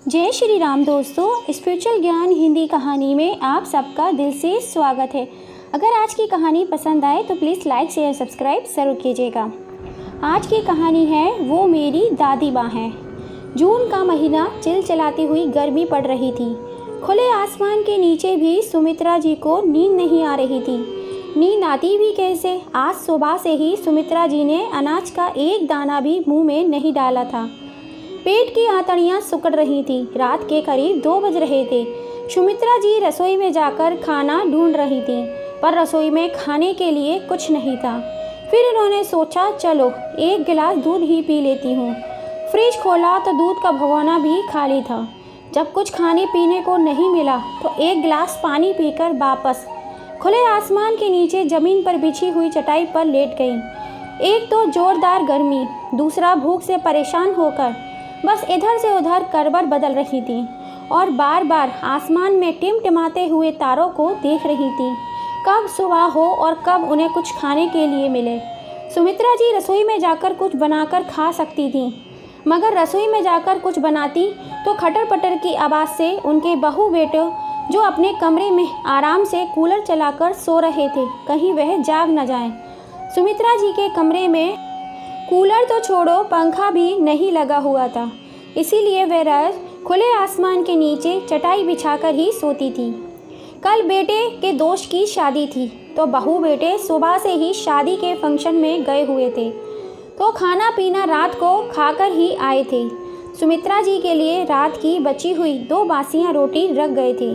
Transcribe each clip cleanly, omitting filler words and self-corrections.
जय श्री राम दोस्तों, स्पिरिचुअल ज्ञान हिंदी कहानी में आप सबका दिल से स्वागत है। अगर आज की कहानी पसंद आए तो प्लीज़ लाइक शेयर सब्सक्राइब ज़रूर कीजिएगा। आज की कहानी है वो मेरी दादी माँ है। जून का महीना चिलचिलाती हुई गर्मी पड़ रही थी। खुले आसमान के नीचे भी सुमित्रा जी को नींद नहीं आ रही थी। नींद आती भी कैसे? आज सुबह से ही सुमित्रा जी ने अनाज का एक दाना भी मुंह में नहीं डाला था। पेट की आंतड़ियाँ सिकुड़ रही थी। रात के करीब 2 बज रहे थे। सुमित्रा जी रसोई में जाकर खाना ढूंढ रही थी, पर रसोई में खाने के लिए कुछ नहीं था। फिर उन्होंने सोचा, चलो एक गिलास दूध ही पी लेती हूँ। फ्रिज खोला तो दूध का भगोना भी खाली था। जब कुछ खाने पीने को नहीं मिला तो एक गिलास पानी पीकर वापस खुले आसमान के नीचे ज़मीन पर बिछी हुई चटाई पर लेट गई। एक तो ज़ोरदार गर्मी, दूसरा भूख से परेशान होकर बस इधर से उधर करवट बदल रही थी और बार बार आसमान में टिमटिमाते हुए तारों को देख रही थी। कब सुबह हो और कब उन्हें कुछ खाने के लिए मिले। सुमित्रा जी रसोई में जाकर कुछ बनाकर खा सकती थी, मगर रसोई में जाकर कुछ बनाती तो खटर पटर की आवाज़ से उनके बहू बेटे जो अपने कमरे में आराम से कूलर चलाकर सो रहे थे, कहीं वह जाग न जाएं। सुमित्रा जी के कमरे में कूलर तो छोड़ो, पंखा भी नहीं लगा हुआ था, इसीलिए वह रात खुले आसमान के नीचे चटाई बिछाकर ही सोती थी। कल बेटे के दोस्त की शादी थी, तो बहू बेटे सुबह से ही शादी के फंक्शन में गए हुए थे, तो खाना पीना रात को खाकर ही आए थे। सुमित्रा जी के लिए रात की बची हुई 2 बासियां रोटी रख गए थे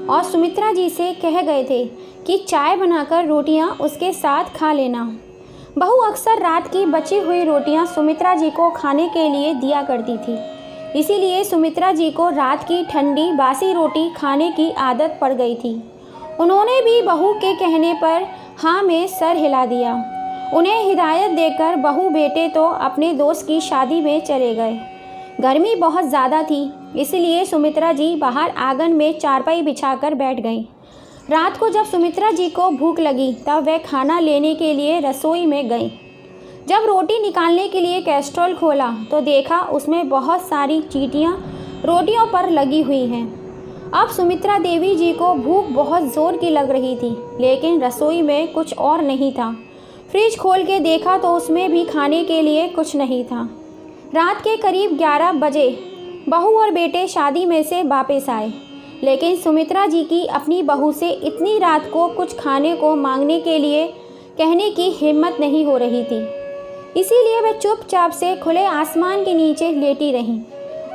और सुमित्रा जी से कह गए थे कि चाय बनाकर रोटियां उसके साथ खा लेना। बहू अक्सर रात की बची हुई रोटियां सुमित्रा जी को खाने के लिए दिया करती थी, इसीलिए सुमित्रा जी को रात की ठंडी बासी रोटी खाने की आदत पड़ गई थी। उन्होंने भी बहू के कहने पर हाँ में सर हिला दिया। उन्हें हिदायत देकर बहू बेटे तो अपने दोस्त की शादी में चले गए। गर्मी बहुत ज़्यादा थी, इसलिए सुमित्रा जी बाहर आंगन में चारपाई बिछाकर बैठ गईं। रात को जब सुमित्रा जी को भूख लगी तब वह खाना लेने के लिए रसोई में गई। जब रोटी निकालने के लिए कैस्ट्रोल खोला तो देखा उसमें बहुत सारी चींटियां रोटियों पर लगी हुई हैं। अब सुमित्रा देवी जी को भूख बहुत ज़ोर की लग रही थी, लेकिन रसोई में कुछ और नहीं था। फ्रिज खोल के देखा तो उसमें भी खाने के लिए कुछ नहीं था। रात के करीब 11 बजे बहू और बेटे शादी में से वापस आए, लेकिन सुमित्रा जी की अपनी बहू से इतनी रात को कुछ खाने को मांगने के लिए कहने की हिम्मत नहीं हो रही थी। इसीलिए वे चुपचाप से खुले आसमान के नीचे लेटी रहीं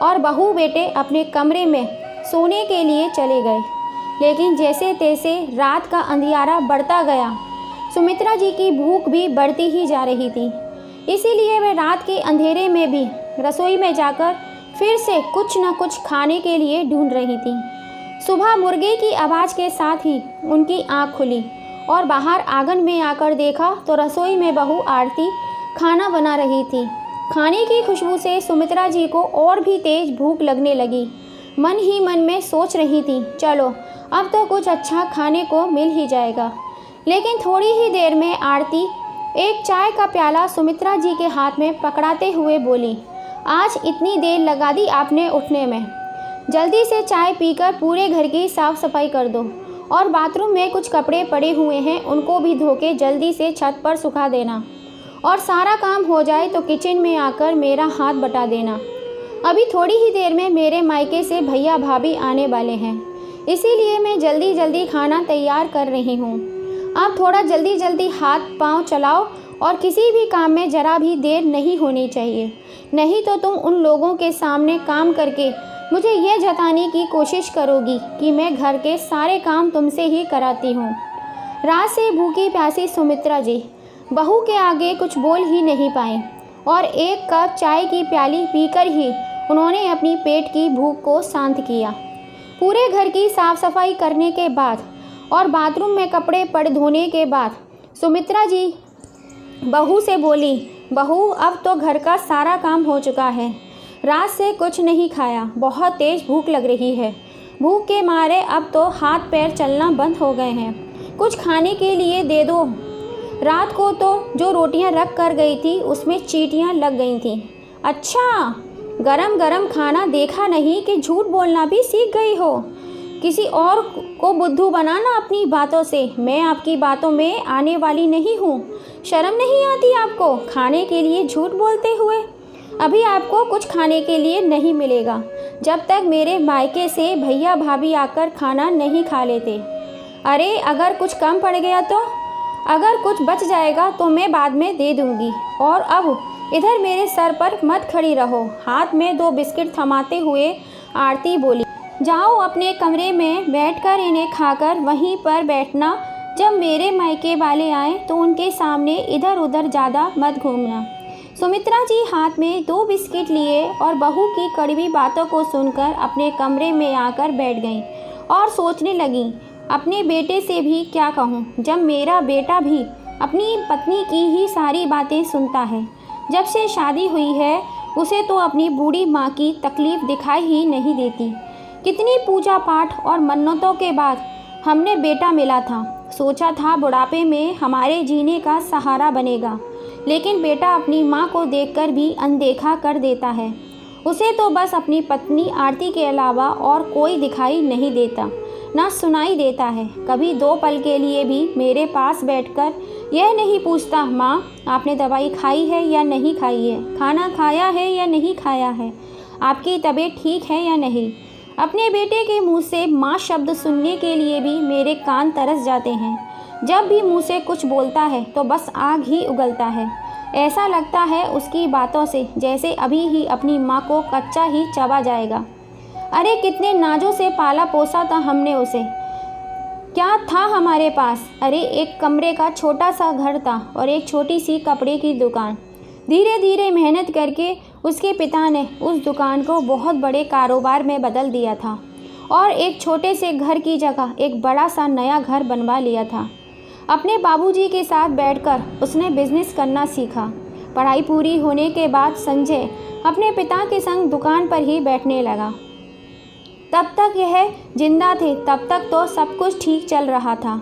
और बहू बेटे अपने कमरे में सोने के लिए चले गए। लेकिन जैसे तैसे रात का अंधियारा बढ़ता गया, सुमित्रा जी की भूख भी बढ़ती ही जा रही थी। इसीलिए वे रात के अंधेरे में भी रसोई में जाकर फिर से कुछ न कुछ खाने के लिए ढूंढ रही थी। सुबह मुर्गे की आवाज़ के साथ ही उनकी आंख खुली और बाहर आंगन में आकर देखा तो रसोई में बहू आरती खाना बना रही थी। खाने की खुशबू से सुमित्रा जी को और भी तेज भूख लगने लगी। मन ही मन में सोच रही थी, चलो अब तो कुछ अच्छा खाने को मिल ही जाएगा। लेकिन थोड़ी ही देर में आरती एक चाय का प्याला सुमित्रा जी के हाथ में पकड़ाते हुए बोली, आज इतनी देर लगा दी आपने उठने में, जल्दी से चाय पीकर पूरे घर की साफ़ सफाई कर दो और बाथरूम में कुछ कपड़े पड़े हुए हैं उनको भी धो के जल्दी से छत पर सुखा देना और सारा काम हो जाए तो किचन में आकर मेरा हाथ बटा देना। अभी थोड़ी ही देर में मेरे मायके से भैया भाभी आने वाले हैं, इसीलिए मैं जल्दी जल्दी खाना तैयार कर रही हूँ। आप थोड़ा जल्दी जल्दी हाथ पाँव चलाओ और किसी भी काम में ज़रा भी देर नहीं होनी चाहिए, नहीं तो तुम उन लोगों के सामने काम करके मुझे ये जताने की कोशिश करोगी कि मैं घर के सारे काम तुमसे ही कराती हूँ। रात से भूखी प्यासी सुमित्रा जी बहू के आगे कुछ बोल ही नहीं पाई और एक कप चाय की प्याली पीकर ही उन्होंने अपनी पेट की भूख को शांत किया। पूरे घर की साफ़ सफाई करने के बाद और बाथरूम में कपड़े पड़े धोने के बाद सुमित्रा जी बहू से बोली, बहू अब तो घर का सारा काम हो चुका है, रात से कुछ नहीं खाया, बहुत तेज़ भूख लग रही है। भूख के मारे अब तो हाथ पैर चलना बंद हो गए हैं, कुछ खाने के लिए दे दो। रात को तो जो रोटियां रख कर गई थी उसमें चींटियां लग गई थीं। अच्छा, गरम गरम खाना देखा नहीं कि झूठ बोलना भी सीख गई हो। किसी और को बुद्धू बनाना अपनी बातों से। मैं आपकी बातों में आने वाली नहीं हूँ। शर्म नहीं आती आपको खाने के लिए झूठ बोलते हुए? अभी आपको कुछ खाने के लिए नहीं मिलेगा जब तक मेरे मायके से भैया भाभी आकर खाना नहीं खा लेते। अरे अगर कुछ कम पड़ गया तो? अगर कुछ बच जाएगा तो मैं बाद में दे दूँगी। और अब इधर मेरे सर पर मत खड़ी रहो। हाथ में 2 बिस्किट थमाते हुए आरती बोली, जाओ अपने कमरे में बैठकर इन्हें खाकर वहीं पर बैठना। जब मेरे मायके वाले आए तो उनके सामने इधर उधर ज़्यादा मत घूमना। सुमित्रा जी हाथ में 2 बिस्किट लिए और बहू की कड़वी बातों को सुनकर अपने कमरे में आकर बैठ गईं और सोचने लगीं, अपने बेटे से भी क्या कहूँ जब मेरा बेटा भी अपनी पत्नी की ही सारी बातें सुनता है। जब से शादी हुई है उसे तो अपनी बूढ़ी माँ की तकलीफ़ दिखाई ही नहीं देती। कितनी पूजा पाठ और मन्नतों के बाद हमने बेटा मिला था। सोचा था बुढ़ापे में हमारे जीने का सहारा बनेगा, लेकिन बेटा अपनी माँ को देखकर भी अनदेखा कर देता है। उसे तो बस अपनी पत्नी आरती के अलावा और कोई दिखाई नहीं देता, ना सुनाई देता है। कभी 2 पल के लिए भी मेरे पास बैठकर यह नहीं पूछता, माँ आपने दवाई खाई है या नहीं खाई है, खाना खाया है या नहीं खाया है, आपकी तबीयत ठीक है या नहीं। अपने बेटे के मुंह से माँ शब्द सुनने के लिए भी मेरे कान तरस जाते हैं। जब भी मुंह से कुछ बोलता है तो बस आग ही उगलता है। ऐसा लगता है उसकी बातों से जैसे अभी ही अपनी माँ को कच्चा ही चबा जाएगा। अरे कितने नाजों से पाला पोसा था हमने उसे। क्या था हमारे पास? अरे एक कमरे का छोटा सा घर था और एक छोटी सी कपड़े की दुकान। धीरे धीरे मेहनत करके उसके पिता ने उस दुकान को बहुत बड़े कारोबार में बदल दिया था और एक छोटे से घर की जगह एक बड़ा सा नया घर बनवा लिया था। अपने बाबूजी के साथ बैठकर उसने बिजनेस करना सीखा। पढ़ाई पूरी होने के बाद संजय अपने पिता के संग दुकान पर ही बैठने लगा। तब तक यह जिंदा थे, तब तक तो सब कुछ ठीक चल रहा था।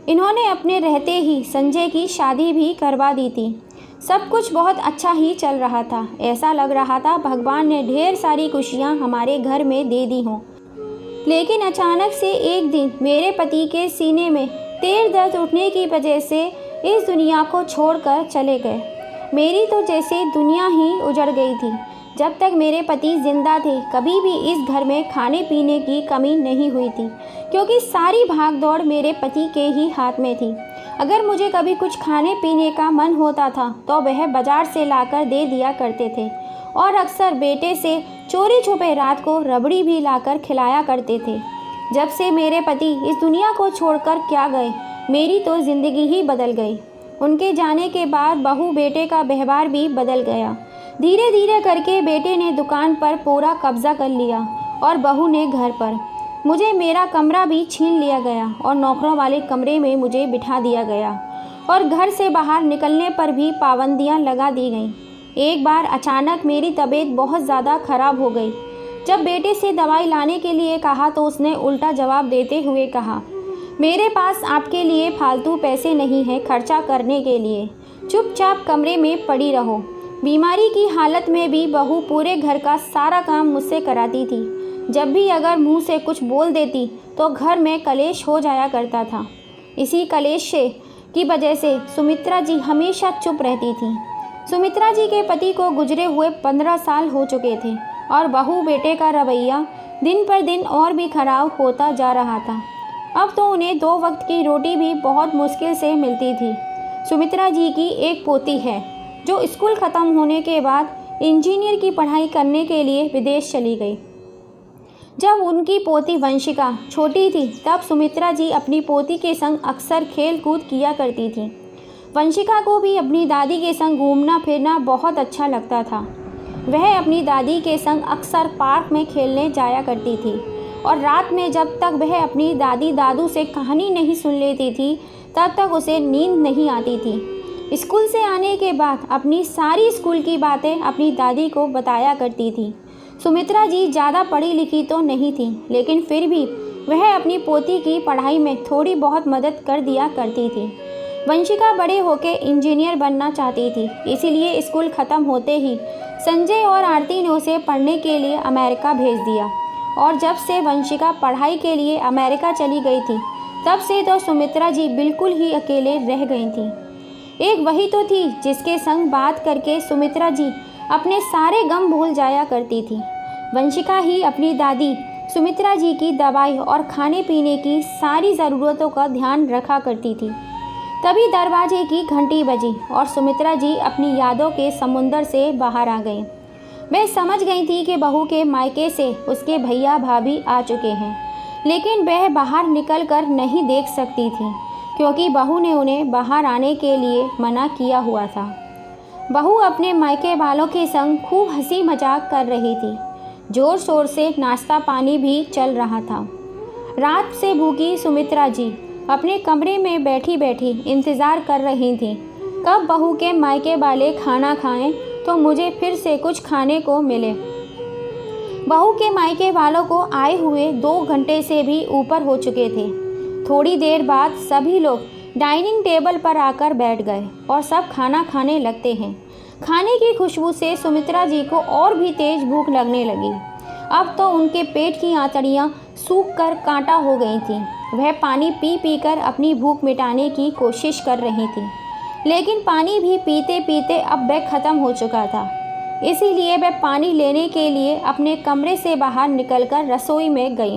इन्होंने अपने रहते ही संजय की शादी भी करवा दी थी। सब कुछ बहुत अच्छा ही चल रहा था। ऐसा लग रहा था भगवान ने ढेर सारी खुशियाँ हमारे घर में दे दी हों। लेकिन अचानक से एक दिन मेरे पति के सीने में तेज दर्द उठने की वजह से इस दुनिया को छोड़कर चले गए। मेरी तो जैसे दुनिया ही उजड़ गई थी। जब तक मेरे पति जिंदा थे कभी भी इस घर में खाने पीने की कमी नहीं हुई थी, क्योंकि सारी भाग दौड़ मेरे पति के ही हाथ में थी। अगर मुझे कभी कुछ खाने पीने का मन होता था तो वह बाजार से लाकर दे दिया करते थे और अक्सर बेटे से चोरी छुपे रात को रबड़ी भी लाकर खिलाया करते थे। जब से मेरे पति इस दुनिया को छोड़कर क्या गए, मेरी तो ज़िंदगी ही बदल गई। उनके जाने के बाद बहू बेटे का व्यवहार भी बदल गया। धीरे धीरे करके बेटे ने दुकान पर पूरा कब्जा कर लिया और बहू ने घर पर। मुझे मेरा कमरा भी छीन लिया गया और नौकरों वाले कमरे में मुझे बिठा दिया गया और घर से बाहर निकलने पर भी पाबंदियां लगा दी गईं। एक बार अचानक मेरी तबीयत बहुत ज़्यादा ख़राब हो गई। जब बेटे से दवाई लाने के लिए कहा तो उसने उल्टा जवाब देते हुए कहा, मेरे पास आपके लिए फालतू पैसे नहीं हैं खर्चा करने के लिए, चुपचाप कमरे में पड़ी रहो। बीमारी की हालत में भी बहू पूरे घर का सारा काम मुझसे कराती थी। जब भी अगर मुंह से कुछ बोल देती तो घर में कलेश हो जाया करता था। इसी कलेश की वजह से सुमित्रा जी हमेशा चुप रहती थी। सुमित्रा जी के पति को गुजरे हुए 15 साल हो चुके थे और बहू बेटे का रवैया दिन पर दिन और भी खराब होता जा रहा था। अब तो उन्हें 2 वक्त की रोटी भी बहुत मुश्किल से मिलती थी। सुमित्रा जी की एक पोती है जो स्कूल ख़त्म होने के बाद इंजीनियर की पढ़ाई करने के लिए विदेश चली गई। जब उनकी पोती वंशिका छोटी थी तब सुमित्रा जी अपनी पोती के संग अक्सर खेल कूद किया करती थी। वंशिका को भी अपनी दादी के संग घूमना फिरना बहुत अच्छा लगता था। वह अपनी दादी के संग अक्सर पार्क में खेलने जाया करती थी और रात में जब तक वह अपनी दादी दादू से कहानी नहीं सुन लेती थी तब तक उसे नींद नहीं आती थी। स्कूल से आने के बाद अपनी सारी स्कूल की बातें अपनी दादी को बताया करती थी। सुमित्रा जी ज़्यादा पढ़ी लिखी तो नहीं थी, लेकिन फिर भी वह अपनी पोती की पढ़ाई में थोड़ी बहुत मदद कर दिया करती थी। वंशिका बड़े होकर इंजीनियर बनना चाहती थी, इसीलिए स्कूल ख़त्म होते ही संजय और आरती ने उसे पढ़ने के लिए अमेरिका भेज दिया। और जब से वंशिका पढ़ाई के लिए अमेरिका चली गई थी, तब से तो सुमित्रा जी बिल्कुल ही अकेले रह गई थी। एक वही तो थी जिसके संग बात करके सुमित्रा जी अपने सारे गम भूल जाया करती थी। वंशिका ही अपनी दादी सुमित्रा जी की दवाई और खाने पीने की सारी ज़रूरतों का ध्यान रखा करती थी। तभी दरवाजे की घंटी बजी और सुमित्रा जी अपनी यादों के समुंदर से बाहर आ गई। वह समझ गई थी कि बहू के मायके से उसके भैया भाभी आ चुके हैं, लेकिन वह बाहर निकलकर नहीं देख सकती थी क्योंकि बहू ने उन्हें बाहर आने के लिए मना किया हुआ था। बहू अपने मायके वालों के संग खूब हंसी मजाक कर रही थी। ज़ोर शोर से नाश्ता पानी भी चल रहा था। रात से भूखी सुमित्रा जी अपने कमरे में बैठी बैठी इंतज़ार कर रही थी, कब बहू के मायके वाले खाना खाएं तो मुझे फिर से कुछ खाने को मिले। बहू के मायके वालों को आए हुए 2 घंटे से भी ऊपर हो चुके थे। थोड़ी देर बाद सभी लोग डाइनिंग टेबल पर आकर बैठ गए और सब खाना खाने लगते हैं। खाने की खुशबू से सुमित्रा जी को और भी तेज भूख लगने लगी। अब तो उनके पेट की आंतड़ियाँ सूख कर कांटा हो गई थीं। वह पानी पी पी कर अपनी भूख मिटाने की कोशिश कर रही थी, लेकिन पानी भी पीते पीते अब वह ख़त्म हो चुका था। इसीलिए वह पानी लेने के लिए अपने कमरे से बाहर निकलकर रसोई में गई।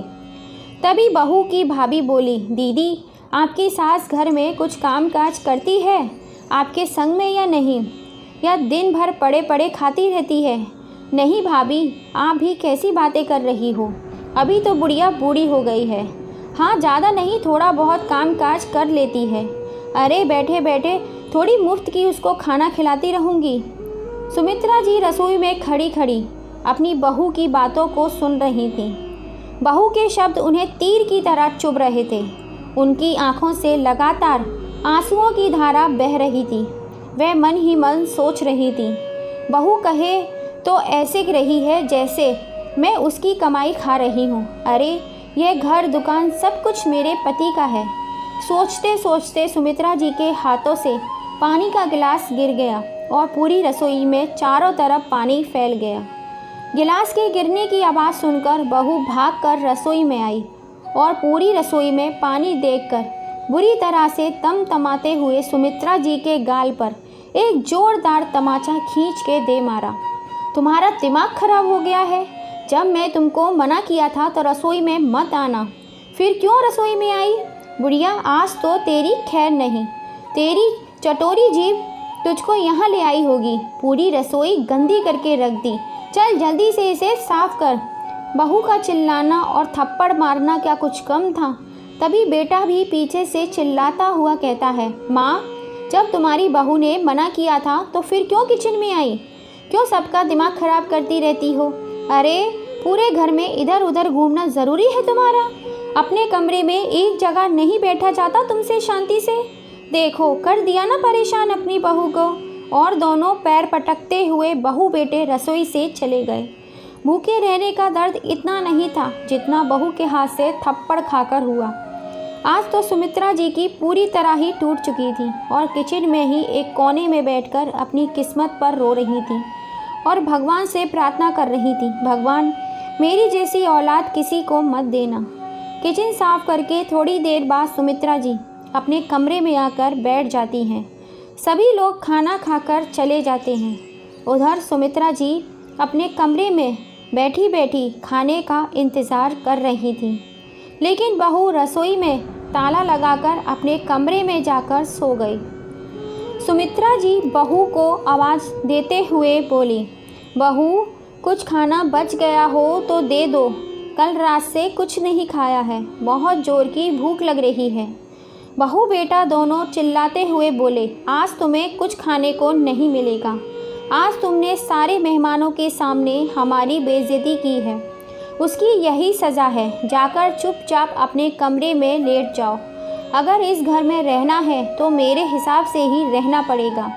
तभी बहू की भाभी बोली, दीदी आपकी सास घर में कुछ काम काज करती है आपके संग में या नहीं, या दिन भर पड़े पड़े खाती रहती है? नहीं भाभी, आप भी कैसी बातें कर रही हो, अभी तो बुढ़िया बूढ़ी हो गई है। हाँ, ज़्यादा नहीं, थोड़ा बहुत काम काज कर लेती है। अरे बैठे बैठे थोड़ी मुफ्त की उसको खाना खिलाती रहूँगी। सुमित्रा जी रसोई में खड़ी खड़ी अपनी बहू की बातों को सुन रही थीं। बहू के शब्द उन्हें तीर की तरह चुभ रहे थे। उनकी आंखों से लगातार आंसुओं की धारा बह रही थी। वह मन ही मन सोच रही थी, बहू कहे तो ऐसे रही है जैसे मैं उसकी कमाई खा रही हूँ। अरे यह घर दुकान सब कुछ मेरे पति का है। सोचते सोचते सुमित्रा जी के हाथों से पानी का गिलास गिर गया और पूरी रसोई में चारों तरफ पानी फैल गया। गिलास के गिरने की आवाज़ सुनकर बहू भागकर रसोई में आई और पूरी रसोई में पानी देखकर बुरी तरह से तमतमाते हुए सुमित्रा जी के गाल पर एक जोरदार तमाचा खींच के दे मारा। तुम्हारा दिमाग खराब हो गया है? जब मैं तुमको मना किया था तो रसोई में मत आना, फिर क्यों रसोई में आई? बुढ़िया, आज तो तेरी खैर नहीं, तेरी चटोरी जीभ तुझको यहाँ ले आई होगी। पूरी रसोई गंदी करके रख दी, चल जल्दी से इसे साफ कर। बहू का चिल्लाना और थप्पड़ मारना क्या कुछ कम था? तभी बेटा भी पीछे से चिल्लाता हुआ कहता है, माँ, जब तुम्हारी बहू ने मना किया था तो फिर क्यों किचन में आई? क्यों सबका दिमाग खराब करती रहती हो? अरे पूरे घर में इधर उधर घूमना ज़रूरी है तुम्हारा? अपने कमरे में एक जगह नहीं बैठा जाता तुमसे शांति से? देखो कर दिया ना परेशान अपनी बहू को। और दोनों पैर पटकते हुए बहू बेटे रसोई से चले गए। भूखे रहने का दर्द इतना नहीं था जितना बहू के हाथ से थप्पड़ खाकर हुआ। आज तो सुमित्रा जी की पूरी तरह ही टूट चुकी थी और किचन में ही एक कोने में बैठकर अपनी किस्मत पर रो रही थी और भगवान से प्रार्थना कर रही थी, भगवान मेरी जैसी औलाद किसी को मत देना। किचन साफ करके थोड़ी देर बाद सुमित्रा जी अपने कमरे में आकर बैठ जाती हैं। सभी लोग खाना खाकर चले जाते हैं। उधर सुमित्रा जी अपने कमरे में बैठी बैठी खाने का इंतज़ार कर रही थी, लेकिन बहू रसोई में ताला लगाकर अपने कमरे में जाकर सो गई। सुमित्रा जी बहू को आवाज़ देते हुए बोली, बहू कुछ खाना बच गया हो तो दे दो, कल रात से कुछ नहीं खाया है, बहुत ज़ोर की भूख लग रही है। बहू बेटा दोनों चिल्लाते हुए बोले, आज तुम्हें कुछ खाने को नहीं मिलेगा। आज तुमने सारे मेहमानों के सामने हमारी बेइज्जती की है, उसकी यही सज़ा है। जाकर चुपचाप अपने कमरे में लेट जाओ। अगर इस घर में रहना है तो मेरे हिसाब से ही रहना पड़ेगा,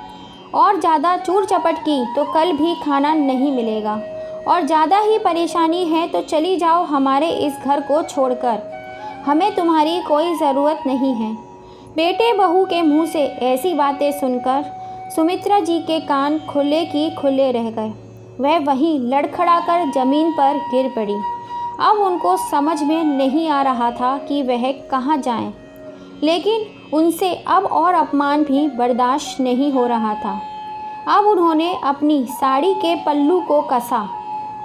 और ज़्यादा चूर चपट की तो कल भी खाना नहीं मिलेगा, और ज़्यादा ही परेशानी है तो चली जाओ हमारे इस घर को छोड़कर, हमें तुम्हारी कोई ज़रूरत नहीं है। बेटे बहू के मुंह से ऐसी बातें सुनकर सुमित्रा जी के कान खुले की खुले रह गए। वह वहीं लड़खड़ाकर जमीन पर गिर पड़ी। अब उनको समझ में नहीं आ रहा था कि वह कहाँ जाएं, लेकिन उनसे अब और अपमान भी बर्दाश्त नहीं हो रहा था। अब उन्होंने अपनी साड़ी के पल्लू को कसा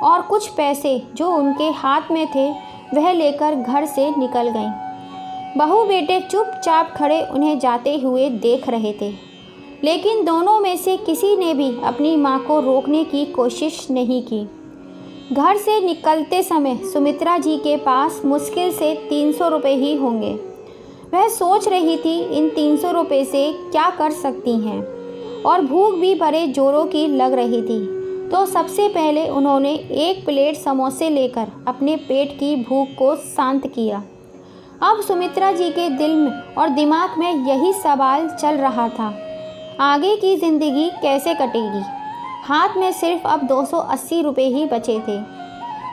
और कुछ पैसे जो उनके हाथ में थे वह लेकर घर से निकल गईं। बहू बेटे चुपचाप खड़े उन्हें जाते हुए देख रहे थे, लेकिन दोनों में से किसी ने भी अपनी माँ को रोकने की कोशिश नहीं की। घर से निकलते समय सुमित्रा जी के पास मुश्किल से 300 रुपये ही होंगे। वह सोच रही थी इन 300 रुपये से क्या कर सकती हैं, और भूख भी बड़े जोरों की लग रही थी। तो सबसे पहले उन्होंने एक प्लेट समोसे लेकर अपने पेट की भूख को शांत किया। अब सुमित्रा जी के दिल में और दिमाग में यही सवाल चल रहा था, आगे की ज़िंदगी कैसे कटेगी। हाथ में सिर्फ अब 280 रुपये ही बचे थे।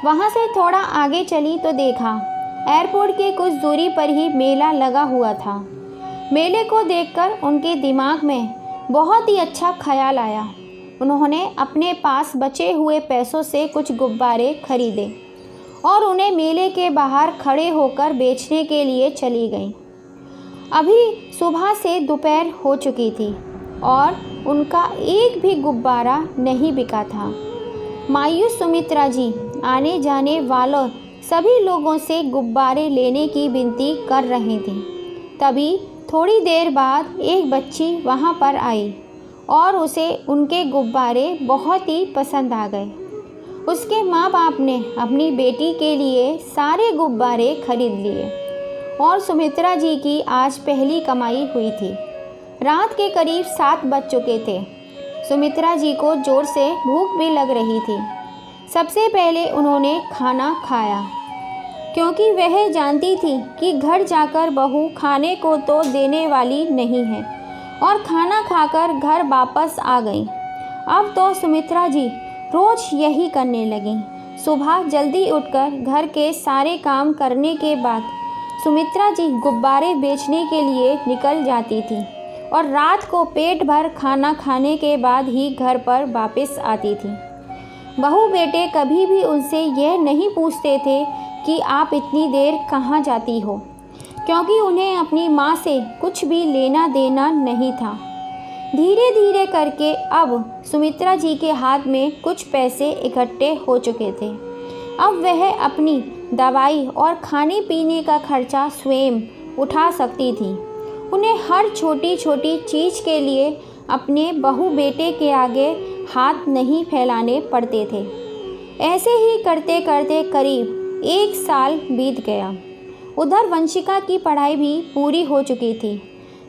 वहाँ से थोड़ा आगे चली तो देखा एयरपोर्ट के कुछ दूरी पर ही मेला लगा हुआ था। मेले को देखकर उनके दिमाग में बहुत ही अच्छा ख्याल आया। उन्होंने अपने पास बचे हुए पैसों से कुछ गुब्बारे खरीदे और उन्हें मेले के बाहर खड़े होकर बेचने के लिए चली गईं। अभी सुबह से दोपहर हो चुकी थी और उनका एक भी गुब्बारा नहीं बिका था। मायूस सुमित्रा जी आने जाने वालों सभी लोगों से गुब्बारे लेने की विनती कर रही थी। तभी थोड़ी देर बाद एक बच्ची वहां पर आई और उसे उनके गुब्बारे बहुत ही पसंद आ गए। उसके माँ बाप ने अपनी बेटी के लिए सारे गुब्बारे खरीद लिए और सुमित्रा जी की आज पहली कमाई हुई थी। रात के करीब 7 बज चुके थे। सुमित्रा जी को ज़ोर से भूख भी लग रही थी। सबसे पहले उन्होंने खाना खाया, क्योंकि वह जानती थी कि घर जाकर बहू खाने को तो देने वाली नहीं है, और खाना खाकर घर वापस आ गई। अब तो सुमित्रा जी रोज़ यही करने लगीं। सुबह जल्दी उठकर घर के सारे काम करने के बाद सुमित्रा जी गुब्बारे बेचने के लिए निकल जाती थी और रात को पेट भर खाना खाने के बाद ही घर पर वापस आती थी। बहू बेटे कभी भी उनसे यह नहीं पूछते थे कि आप इतनी देर कहाँ जाती हो, क्योंकि उन्हें अपनी माँ से कुछ भी लेना देना नहीं था। धीरे धीरे करके अब सुमित्रा जी के हाथ में कुछ पैसे इकट्ठे हो चुके थे। अब वह अपनी दवाई और खाने पीने का खर्चा स्वयं उठा सकती थी। उन्हें हर छोटी छोटी चीज़ के लिए अपने बहू बेटे के आगे हाथ नहीं फैलाने पड़ते थे। ऐसे ही करते करते करीब 1 साल बीत गया। उधर वंशिका की पढ़ाई भी पूरी हो चुकी थी।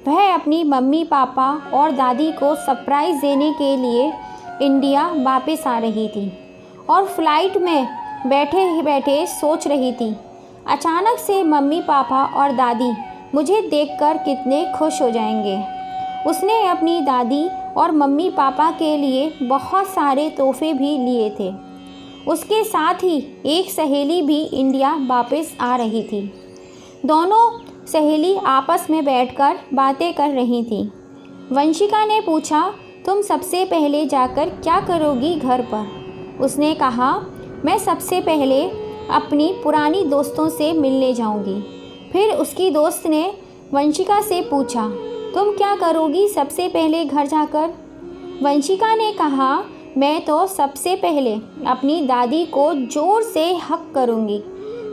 वह अपनी मम्मी पापा और दादी को सरप्राइज़ देने के लिए इंडिया वापस आ रही थी और फ्लाइट में बैठे बैठे सोच रही थी, अचानक से मम्मी पापा और दादी मुझे देखकर कितने खुश हो जाएंगे। उसने अपनी दादी और मम्मी पापा के लिए बहुत सारे तोहफे भी लिए थे। उसके साथ ही एक सहेली भी इंडिया वापस आ रही थी। दोनों सहेली आपस में बैठकर बातें कर रही थी। वंशिका ने पूछा, तुम सबसे पहले जाकर क्या करोगी घर पर? उसने कहा, मैं सबसे पहले अपनी पुरानी दोस्तों से मिलने जाऊंगी। फिर उसकी दोस्त ने वंशिका से पूछा, तुम क्या करोगी सबसे पहले घर जाकर? वंशिका ने कहा, मैं तो सबसे पहले अपनी दादी को ज़ोर से हक करूंगी,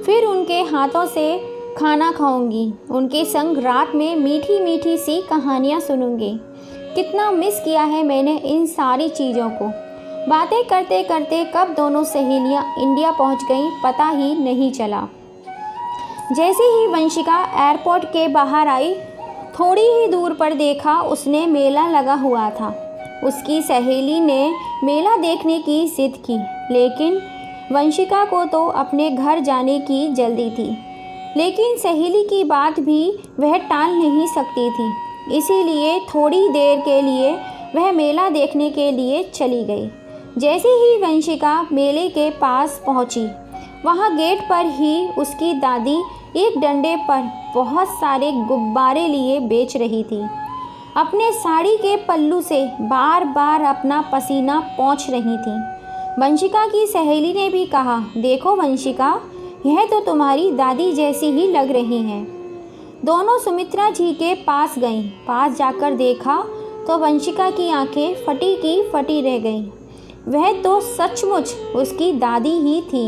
फिर उनके हाथों से खाना खाऊंगी, उनके संग रात में मीठी मीठी सी कहानियाँ सुनूंगी। कितना मिस किया है मैंने इन सारी चीज़ों को। बातें करते करते कब दोनों सहेलियाँ इंडिया पहुँच गईं पता ही नहीं चला। जैसे ही वंशिका एयरपोर्ट के बाहर आई, थोड़ी ही दूर पर देखा उसने मेला लगा हुआ था। उसकी सहेली ने मेला देखने की जिद की, लेकिन वंशिका को तो अपने घर जाने की जल्दी थी। लेकिन सहेली की बात भी वह टाल नहीं सकती थी, इसीलिए थोड़ी देर के लिए वह मेला देखने के लिए चली गई। जैसे ही वंशिका मेले के पास पहुंची, वहाँ गेट पर ही उसकी दादी एक डंडे पर बहुत सारे गुब्बारे लिए बेच रही थी। अपने साड़ी के पल्लू से बार बार अपना पसीना पोंछ रही थी। वंशिका की सहेली ने भी कहा, देखो वंशिका, यह तो तुम्हारी दादी जैसी ही लग रही हैं। दोनों सुमित्रा जी के पास गईं। पास जाकर देखा तो वंशिका की आंखें फटी की फटी रह गईं। वह तो सचमुच उसकी दादी ही थी।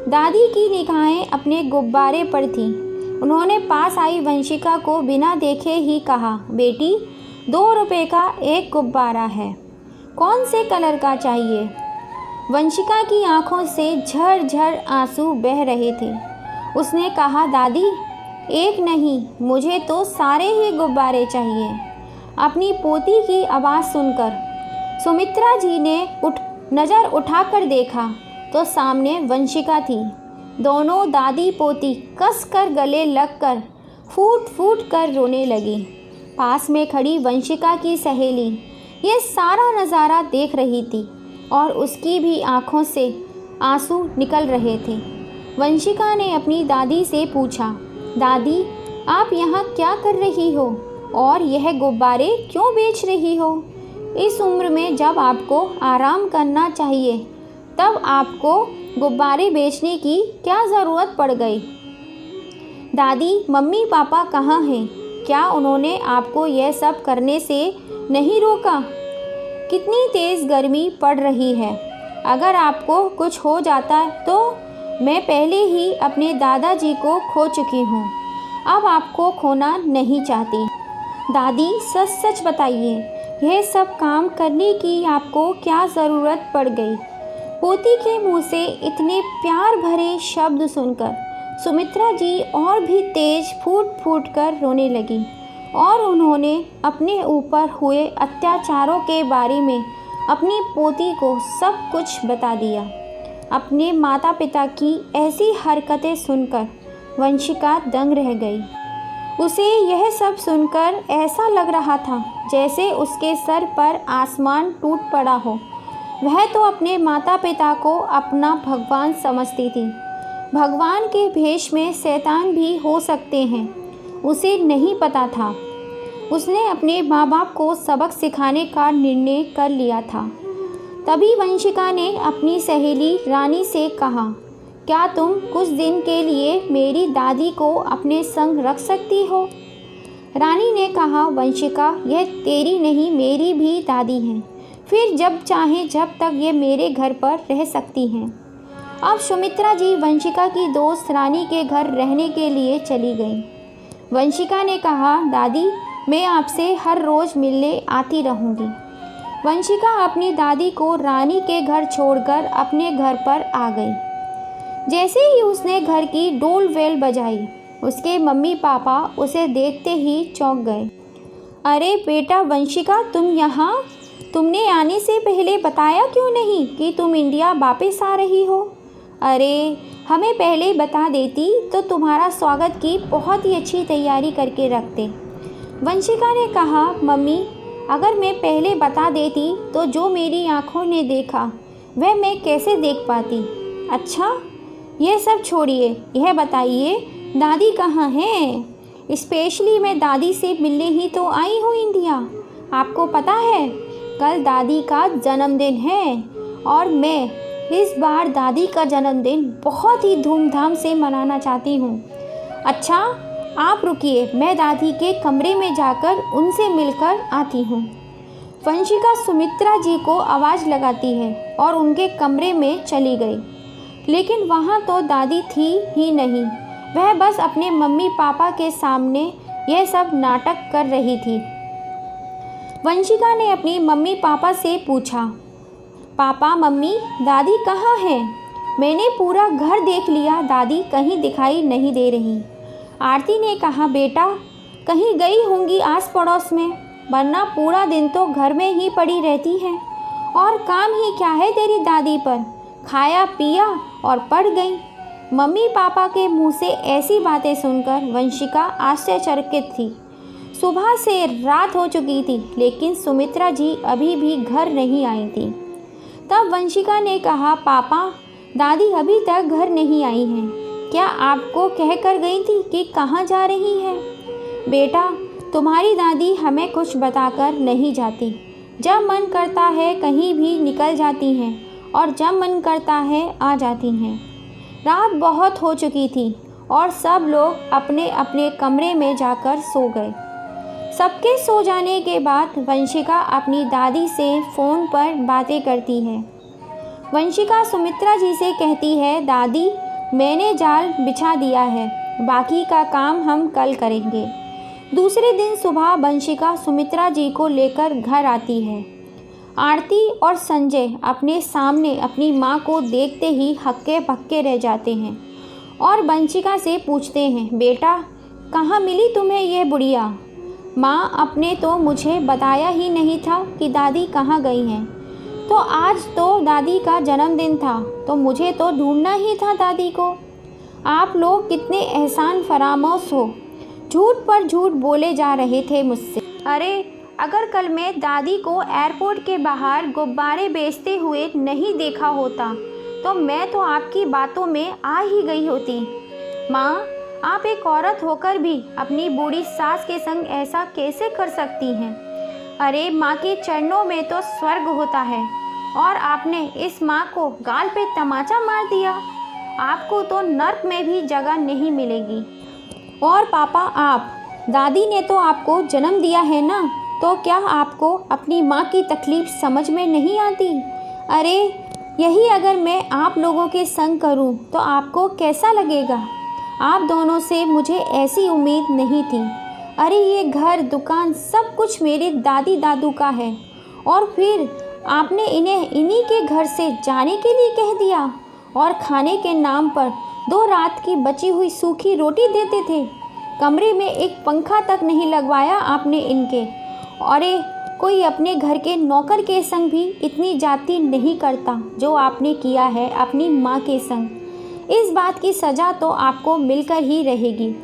दादी की निगाहें अपने गुब्बारे पर थीं। उन्होंने पास आई वंशिका को बिना देखे ही कहा, बेटी 2 रुपये का एक गुब्बारा है, कौन से कलर का चाहिए? वंशिका की आंखों से झरझर आंसू बह रहे थे। उसने कहा, दादी एक नहीं, मुझे तो सारे ही गुब्बारे चाहिए। अपनी पोती की आवाज़ सुनकर सुमित्रा जी ने नज़र उठाकर देखा तो सामने वंशिका थी। दोनों दादी पोती कसकर गले लगकर फूट फूट कर रोने लगी। पास में खड़ी वंशिका की सहेली ये सारा नज़ारा देख रही थी और उसकी भी आंखों से आंसू निकल रहे थे। वंशिका ने अपनी दादी से पूछा, दादी आप यहाँ क्या कर रही हो और यह गुब्बारे क्यों बेच रही हो? इस उम्र में जब आपको आराम करना चाहिए तब आपको गुब्बारे बेचने की क्या ज़रूरत पड़ गई? दादी मम्मी पापा कहाँ हैं? क्या उन्होंने आपको यह सब करने से नहीं रोका? कितनी तेज़ गर्मी पड़ रही है। अगर आपको कुछ हो जाता तो मैं पहले ही अपने दादाजी को खो चुकी हूँ। अब आपको खोना नहीं चाहती। दादी सच सच बताइए, यह सब काम करने की आपको क्या ज़रूरत पड़ गई? पोती के मुंह से इतने प्यार भरे शब्द सुनकर सुमित्रा जी और भी तेज फूट फूट कर रोने लगी और उन्होंने अपने ऊपर हुए अत्याचारों के बारे में अपनी पोती को सब कुछ बता दिया। अपने माता पिता की ऐसी हरकतें सुनकर वंशिका दंग रह गई। उसे यह सब सुनकर ऐसा लग रहा था जैसे उसके सर पर आसमान टूट पड़ा हो। वह तो अपने माता पिता को अपना भगवान समझती थी। भगवान के भेष में शैतान भी हो सकते हैं, उसे नहीं पता था। उसने अपने माँ बाप को सबक सिखाने का निर्णय कर लिया था। तभी वंशिका ने अपनी सहेली रानी से कहा, क्या तुम कुछ दिन के लिए मेरी दादी को अपने संग रख सकती हो? रानी ने कहा, वंशिका यह तेरी नहीं मेरी भी दादी हैं, फिर जब चाहें जब तक ये मेरे घर पर रह सकती हैं। अब सुमित्रा जी वंशिका की दोस्त रानी के घर रहने के लिए चली गईं। वंशिका ने कहा, दादी मैं आपसे हर रोज़ मिलने आती रहूँगी। वंशिका अपनी दादी को रानी के घर छोड़कर अपने घर पर आ गई। जैसे ही उसने घर की डोल वेल बजाई, उसके मम्मी पापा उसे देखते ही चौंक गए। अरे बेटा वंशिका, तुम यहाँ? तुमने आने से पहले बताया क्यों नहीं कि तुम इंडिया वापस आ रही हो? अरे हमें पहले बता देती तो तुम्हारा स्वागत की बहुत ही अच्छी तैयारी करके रखते। वंशिका ने कहा, मम्मी अगर मैं पहले बता देती तो जो मेरी आँखों ने देखा वह मैं कैसे देख पाती? अच्छा यह सब छोड़िए, यह बताइए दादी कहाँ हैं? स्पेशली मैं दादी से मिलने ही तो आई हूँ इंडिया। आपको पता है कल दादी का जन्मदिन है और मैं इस बार दादी का जन्मदिन बहुत ही धूमधाम से मनाना चाहती हूँ। अच्छा आप रुकिए, मैं दादी के कमरे में जाकर उनसे मिलकर आती हूँ। वंशिका सुमित्रा जी को आवाज़ लगाती है और उनके कमरे में चली गई, लेकिन वहाँ तो दादी थी ही नहीं। वह बस अपने मम्मी पापा के सामने यह सब नाटक कर रही थी। वंशिका ने अपनी मम्मी पापा से पूछा, पापा मम्मी दादी कहाँ हैं? मैंने पूरा घर देख लिया, दादी कहीं दिखाई नहीं दे रही। आरती ने कहा, बेटा कहीं गई होंगी आस पड़ोस में, वरना पूरा दिन तो घर में ही पड़ी रहती है और काम ही क्या है तेरी दादी पर, खाया पिया और पड़ गई। मम्मी पापा के मुंह से ऐसी बातें सुनकर वंशिका आश्चर्यचकित थी। सुबह से रात हो चुकी थी लेकिन सुमित्रा जी अभी भी घर नहीं आई थी। तब वंशिका ने कहा, पापा दादी अभी तक घर नहीं आई हैं। क्या आपको कह कर गई थी कि कहाँ जा रही है? बेटा, तुम्हारी दादी हमें कुछ बताकर नहीं जाती। जब मन करता है कहीं भी निकल जाती हैं और जब मन करता है आ जाती हैं। रात बहुत हो चुकी थी और सब लोग अपने अपने कमरे में जाकर सो गए। सबके सो जाने के बाद वंशिका अपनी दादी से फ़ोन पर बातें करती है। वंशिका सुमित्रा जी से कहती है, दादी मैंने जाल बिछा दिया है, बाकी का काम हम कल करेंगे। दूसरे दिन सुबह वंशिका सुमित्रा जी को लेकर घर आती है। आरती और संजय अपने सामने अपनी माँ को देखते ही हक्के बक्के रह जाते हैं और वंशिका से पूछते हैं, बेटा कहाँ मिली तुम्हें ये बुढ़िया? माँ, आपने तो मुझे बताया ही नहीं था कि दादी कहाँ गई हैं। तो आज तो दादी का जन्मदिन था तो मुझे तो ढूंढना ही था दादी को। आप लोग कितने एहसान फरामोश हो, झूठ पर झूठ बोले जा रहे थे मुझसे। अरे अगर कल मैं दादी को एयरपोर्ट के बाहर गुब्बारे बेचते हुए नहीं देखा होता तो मैं तो आपकी बातों में आ ही गई होती। माँ, आप एक औरत होकर भी अपनी बूढ़ी सास के संग ऐसा कैसे कर सकती हैं? अरे माँ के चरणों में तो स्वर्ग होता है और आपने इस माँ को गाल पे तमाचा मार दिया। आपको तो नर्क में भी जगह नहीं मिलेगी। और पापा, आप, दादी ने तो आपको जन्म दिया है ना, तो क्या आपको अपनी माँ की तकलीफ़ समझ में नहीं आती? अरे यही अगर मैं आप लोगों के संग करूँ तो आपको कैसा लगेगा? आप दोनों से मुझे ऐसी उम्मीद नहीं थी। अरे ये घर दुकान सब कुछ मेरे दादी दादू का है और फिर आपने इन्हें इन्हीं के घर से जाने के लिए कह दिया और खाने के नाम पर 2 रात की बची हुई सूखी रोटी देते थे। कमरे में एक पंखा तक नहीं लगवाया आपने इनके। अरे कोई अपने घर के नौकर के संग भी इतनी जाती नहीं करता जो आपने किया है अपनी माँ के संग। इस बात की सज़ा तो आपको मिलकर ही रहेगी।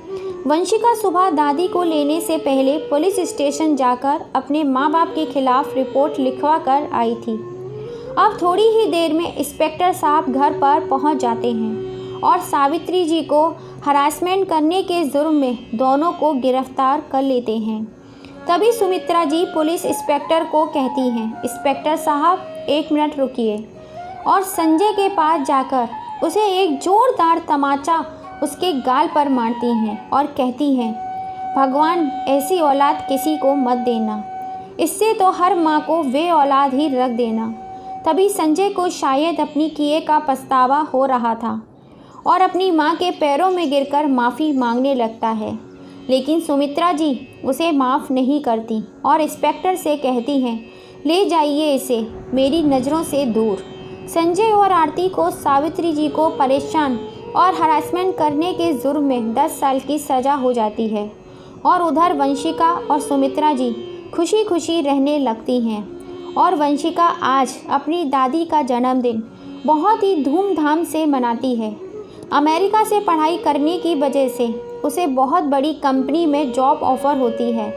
वंशिका सुबह दादी को लेने से पहले पुलिस स्टेशन जाकर अपने माँ बाप के खिलाफ रिपोर्ट लिखवा कर आई थी। अब थोड़ी ही देर में इंस्पेक्टर साहब घर पर पहुंच जाते हैं और सावित्री जी को हरासमेंट करने के जुर्म में दोनों को गिरफ्तार कर लेते हैं। तभी सुमित्रा जी पुलिस इंस्पेक्टर को कहती हैं, इंस्पेक्टर साहब 1 मिनट रुकिए, और संजय के पास जाकर उसे एक जोरदार तमाचा उसके गाल पर मारती हैं और कहती हैं, भगवान ऐसी औलाद किसी को मत देना, इससे तो हर माँ को वे औलाद ही रख देना। तभी संजय को शायद अपनी किए का पछतावा हो रहा था और अपनी माँ के पैरों में गिरकर माफ़ी मांगने लगता है, लेकिन सुमित्रा जी उसे माफ़ नहीं करती और इंस्पेक्टर से कहती हैं, ले जाइए इसे मेरी नज़रों से दूर। संजय और आरती को सावित्री जी को परेशान और हरासमेंट करने के जुर्म में 10 साल की सज़ा हो जाती है और उधर वंशिका और सुमित्रा जी खुशी खुशी रहने लगती हैं। और वंशिका आज अपनी दादी का जन्मदिन बहुत ही धूमधाम से मनाती है। अमेरिका से पढ़ाई करने की वजह से उसे बहुत बड़ी कंपनी में जॉब ऑफ़र होती है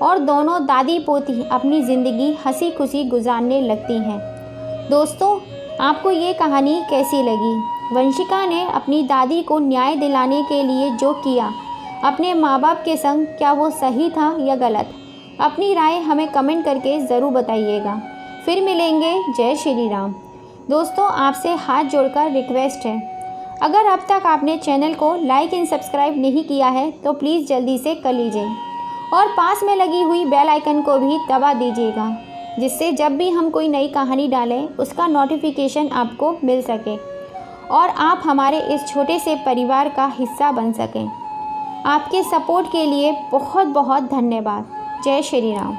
और दोनों दादी पोती अपनी ज़िंदगी हंसी खुशी गुजारने लगती हैं। दोस्तों, आपको ये कहानी कैसी लगी? वंशिका ने अपनी दादी को न्याय दिलाने के लिए जो किया अपने माँ बाप के संग, क्या वो सही था या गलत? अपनी राय हमें कमेंट करके ज़रूर बताइएगा। फिर मिलेंगे। जय श्री राम। दोस्तों, आपसे हाथ जोड़कर रिक्वेस्ट है, अगर अब तक आपने चैनल को लाइक एंड सब्सक्राइब नहीं किया है तो प्लीज़ जल्दी से कर लीजिए और पास में लगी हुई बेल आइकन को भी दबा दीजिएगा, जिससे जब भी हम कोई नई कहानी डालें उसका नोटिफिकेशन आपको मिल सके और आप हमारे इस छोटे से परिवार का हिस्सा बन सकें। आपके सपोर्ट के लिए बहुत बहुत धन्यवाद। जय श्री राम।